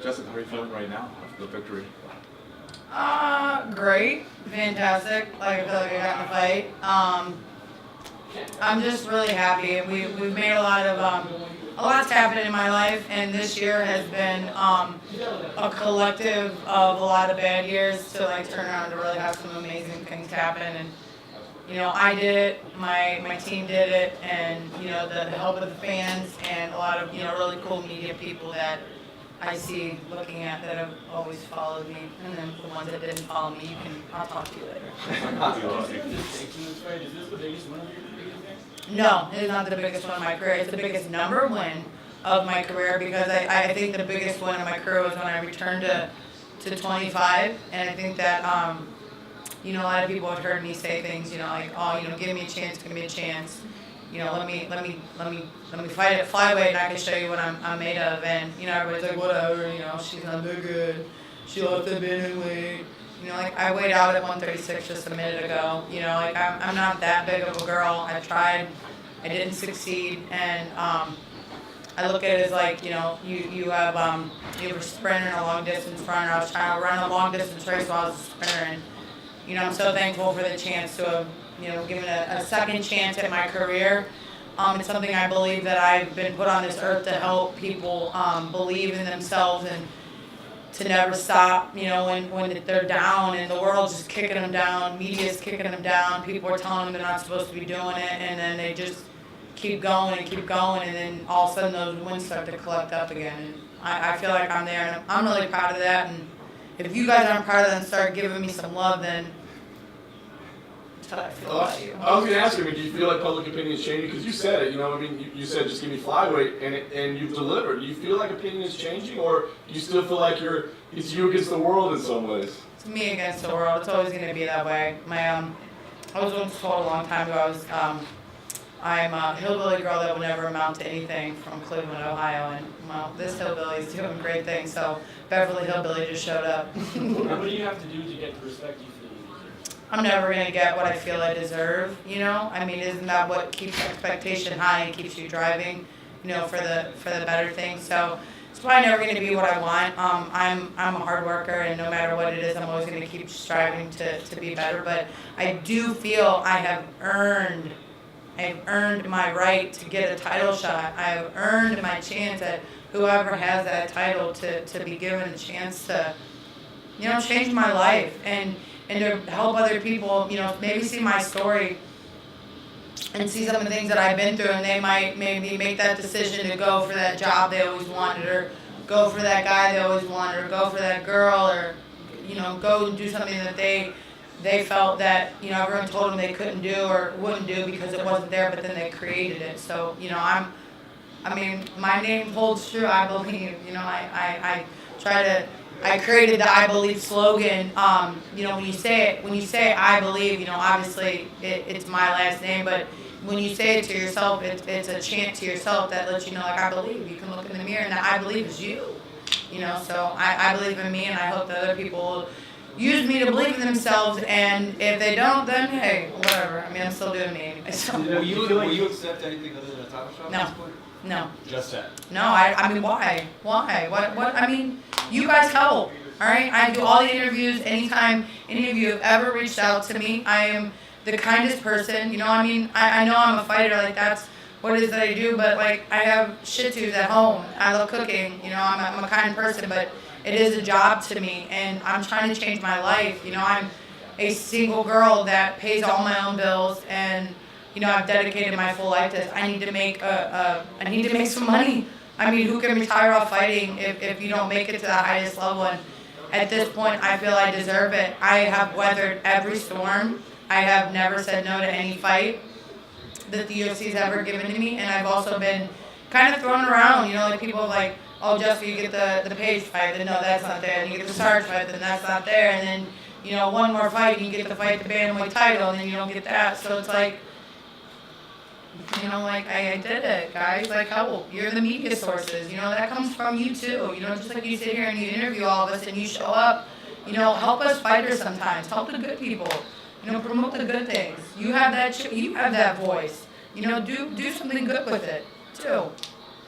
Justin, how are you feeling right now after the victory? Great, fantastic. Like I feel like I got in the fight. I'm just really happy. We've made a lot's happened in my life, and this year has been a collective of a lot of bad years to like turn around to really have some amazing things happen. And I did it, my team did it, and the help of the fans and a lot of really cool media people that I see looking at that have always followed me, and then the ones that didn't follow me, I'll talk to you later. No, it is not the biggest one of my career. It's the biggest number win of my career because I think the biggest win of my career was when I returned to 25, and I think that a lot of people have heard me say things, like, oh, give me a chance, give me a chance. Let me fight at flyweight, and I can show you what I'm made of. And everybody's like, whatever, she's not that good. She left the bantamweight. Like I weighed out at 136 just a minute ago. Like I'm not that big of a girl. I tried, I didn't succeed, and I look at it as like you have a sprinter and a long distance runner. I was trying to run a long distance race while I was a sprinter, and I'm so thankful for the chance to have given a second chance at my career. It's something I believe that I've been put on this earth to help people believe in themselves and to never stop, when they're down and the world's just kicking them down, media's kicking them down, people are telling them they're not supposed to be doing it, and then they just keep going, and then all of a sudden those wins start to collect up again. And I feel like I'm there, and I'm really proud of that. And if you guys aren't proud of that and start giving me some love, then that's how I feel about you. I was going to ask you, do you feel like public opinion is changing? Because you said it, you said just give me flyweight, and you've delivered. Do you feel like opinion is changing, or do you still feel like it's you against the world in some ways? It's me against the world. It's always going to be that way. I was once told a long time ago, I'm a hillbilly girl that will never amount to anything from Cleveland, Ohio, and well, this hillbilly is doing great things, so Beverly Hillbilly just showed up. What do you have to do to get the respect you feel you deserve? I'm never going to get what I feel I deserve, isn't that what keeps expectation high and keeps you driving, for the better things? So it's probably never going to be what I want. I'm a hard worker, and no matter what it is, I'm always going to keep striving to be better, but I do feel I've earned my right to get a title shot. I've earned my chance at whoever has that title to be given a chance to, change my life and to help other people, maybe see my story and see some of the things that I've been through, and they might maybe make that decision to go for that job they always wanted, or go for that guy they always wanted, or go for that girl, or, go and do something that they felt that, everyone told them they couldn't do or wouldn't do because it wasn't there, but then they created it. So, my name holds true, I believe. I created the I Believe slogan. When you say I believe, obviously it's my last name, but when you say it to yourself, it's a chant to yourself that lets you know, like, I believe. You can look in the mirror and that I believe is you. So I believe in me, and I hope that other people use me to believe in themselves, and if they don't, then hey, whatever. I'm still doing me anyway. So. Will you accept anything other than a title shot? No. Just that. No, why? Why? What? You guys help, all right? I do all the interviews. Anytime any of you have ever reached out to me, I am the kindest person. I know I'm a fighter, like that's what it is that I do, but like I have shih tzus at home. I love cooking. I'm a kind person, but it is a job to me, and I'm trying to change my life. I'm a single girl that pays all my own bills, and I've dedicated my full life to this. I need to make some money. Who can retire off fighting if you don't make it to the highest level? And at this point, I feel I deserve it. I have weathered every storm. I have never said no to any fight that the UFC's ever given to me, and I've also been kind of thrown around. Like people are like, oh, Jessica, you get the Page fight, then no, that's not there. And you get the Sarge fight, then that's not there. And then, one more fight, and you get to fight the bantamweight title, and then you don't get that. So it's like, I did it, guys. Like, help. You're the media sources. That comes from you, too. Just like you sit here and you interview all of us and you show up, help us fighters sometimes. Help the good people. Promote the good things. You have that voice. Do something good with it, too.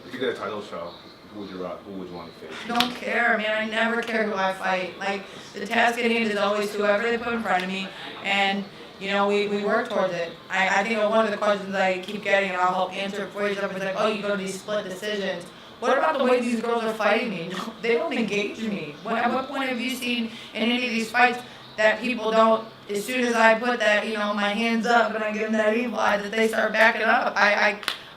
If you get a title shot, who would you want to face? Don't care, man. I never care who I fight. Like, the task at hand is always whoever they put in front of me, and you know, we work towards it. I think one of the questions I keep getting, and I'll help answer it for you, is like, oh, you go to these split decisions. What about the way these girls are fighting me? They don't engage me. At what point have you seen in any of these fights that people don't, as soon as I put that, you know, my hands up and I give them that evil eye, that they start backing up?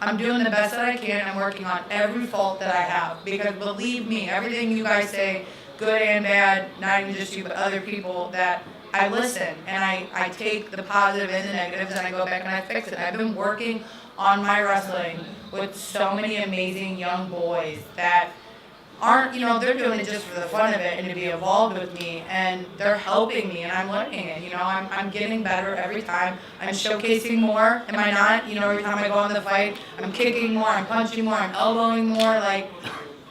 I'm doing the best that I can. I'm working on every fault that I have, because believe me, everything you guys say, good and bad, not even just you, but other people, that I listen and I take the positive and the negatives and I go back and I fix it. I've been working on my wrestling with so many amazing young boys that aren't, you know, they're doing it just for the fun of it and to be involved with me, and they're helping me and I'm learning it. You know, I'm getting better every time. I'm showcasing more, am I not? You know, every time I go in the fight, I'm kicking more, I'm punching more, I'm elbowing more. Like,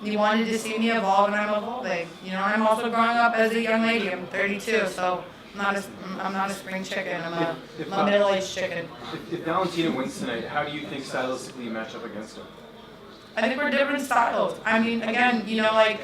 you wanted to see me evolve, and I'm evolving. You know, and I'm also growing up as a young lady. I'm 32, so I'm not a spring chicken. I'm a middle-aged chicken. If Valentina wins tonight, how do you think stylistically you match up against her? I think we're different styles. I mean, again, you know, like,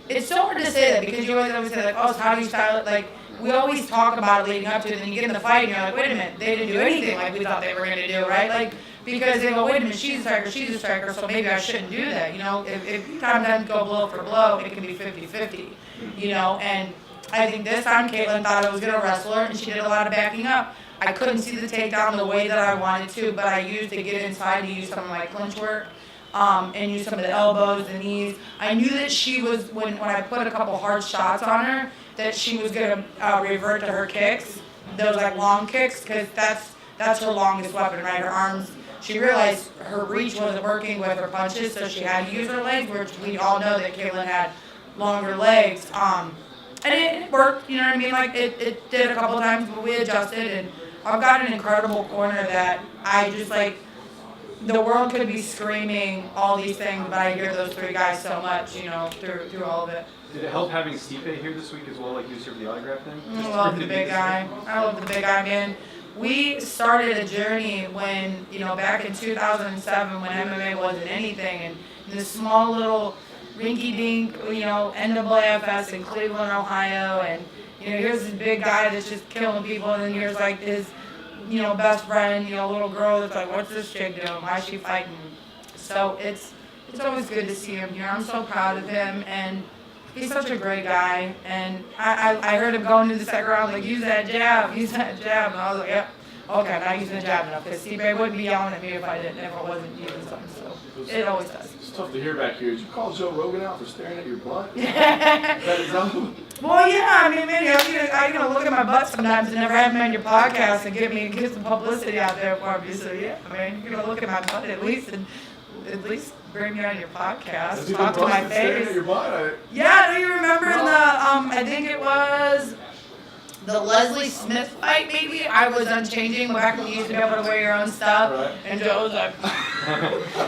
it's so hard to say that, because you always say, like, oh, so how do you style it? Like, we always talk about it leading up to it, and then you get in the fight, and you're like, wait a minute, they didn't do anything like we thought they were going to do, right? Like, because they go, wait a minute, she's a striker, so maybe I shouldn't do that, you know? If you sometimes go blow for blow, it can be 50-50, you know? And I think this time Caitlin thought I was going to wrestle her, and she did a lot of backing up. I couldn't see the takedown the way that I wanted to, but I used to get inside to use some of my clinch work. And use some of the elbows, the knees. I knew that she was, when I put a couple hard shots on her, that she was going to revert to her kicks, those like long kicks, because that's her longest weapon, right? Her arms. She realized her reach wasn't working with her punches, so she had to use her legs, which we all know that Caitlin had longer legs. And it worked, you know what I mean? Like, it did a couple times, but we adjusted, and I've got an incredible corner that I just, like, the world could be screaming all these things, but I hear those three guys so much, you know, through all of it. Did it help having Stipe here this week as well, like he was here for the autograph thing? I love the big guy. I love the big guy, man. We started a journey when, you know, back in 2007 when MMA wasn't anything, and this small little rinky-dink, you know, NAAFS in Cleveland, Ohio, and, you know, here's this big guy that's just killing people, and then here's like his, you know, best friend, you know, little girl that's like, what's this chick doing? Why is she fighting? So it's always good to see him here. I'm so proud of him, and he's such a great guy. And I heard him going into the second round, like, use that jab. And I was like, yep, okay, I'm not using the jab enough, because Stipe wouldn't be yelling at me if I wasn't using something. So it always does. It's tough to hear back here. Did you call Joe Rogan out for staring at your butt? That is Well, yeah, I mean, man, I'm gonna look at my butt sometimes and never have me on your podcast and get some publicity out there for me. So yeah, I mean, you're gonna look at my butt at least bring me on your podcast, talk to my face. At your butt. Yeah, do you remember in the I think it was the Leslie Smith fight, maybe? I was unchanging back when you used to be able to wear your own stuff. Right. And Joe was like,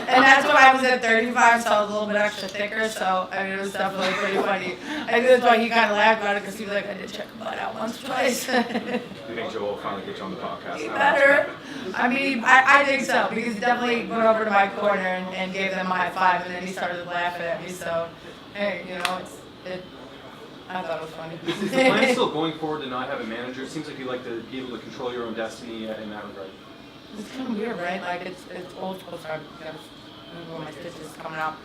and that's when I was at 35, so I was a little bit extra thicker, so I mean, it was definitely pretty funny. I think that's why he kind of laughed about it, because he was like, I did check my butt out once or twice. You think Joe will finally get you on the podcast? He better. I mean, I think so, because he definitely went over to my corner and gave them a high five, and then he started laughing at me, so, hey, you know, I thought it was funny. Is the plan still going forward to not have a manager? It seems like you like to be able to control your own destiny in that regard. It's kind of weird, right? Like, it's old school, so my stitches coming out.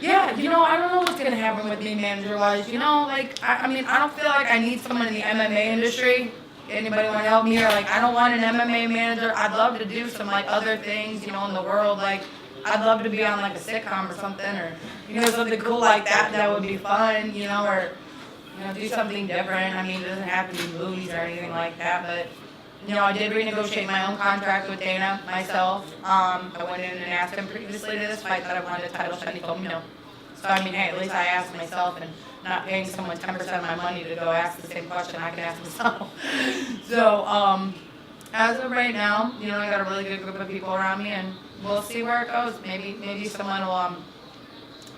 Yeah, you know, I don't know what's going to happen with me manager-wise. You know, like, I mean, I don't feel like I need someone in the MMA industry. Anybody want to help me? Or, like, I don't want an MMA manager. I'd love to do some, like, other things, you know, in the world. Like, I'd love to be on, like, a sitcom or something, or, you know, something cool like that. That would be fun, you know, or, you know, do something different. I mean, it doesn't have to be movies or anything like that, but, you know, I did renegotiate my own contract with Dana myself. I went in and asked him previously to this fight that I wanted a title shot, and he told me no. So, I mean, hey, at least I asked myself, and not paying someone 10% of my money to go ask the same question I can ask myself. So, as of right now, you know, I got a really good group of people around me, and we'll see where it goes. Maybe someone will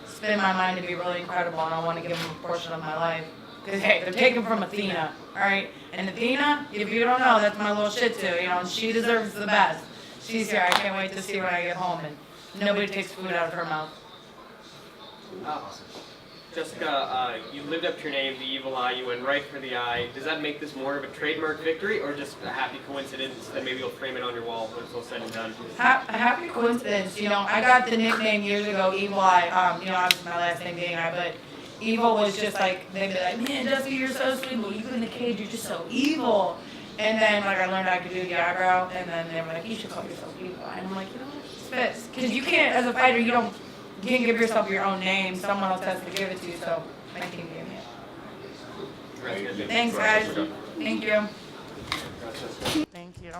spin my mind to be really incredible, and I want to give them a portion of my life. Because, hey, they're taken from Athena, all right? And Athena, if you don't know, that's my little shih tzu, you know, and she deserves the best. She's here. I can't wait to see when I get home. And nobody takes food out of her mouth. Jessica, you lived up to your name, the evil eye. You went right for the eye. Does that make this more of a trademark victory, or just a happy coincidence that maybe you'll frame it on your wall when it's all said and done? A happy coincidence, you know. I got the nickname years ago, Evil Eye. You know, obviously my last name being Eye, but evil was just like, they'd be like, man, Jessica, you're so sweet, but you in the cage, you're just so evil. And then like I learned I could do the eyebrow, and then they were like, you should call yourself Evil Eye. And I'm like, you know what, it fits. Because you can't, as a fighter, you can't give yourself your own name. Someone else has to give it to you, so my team gave me it. Thanks, guys. Thank you. Thank you.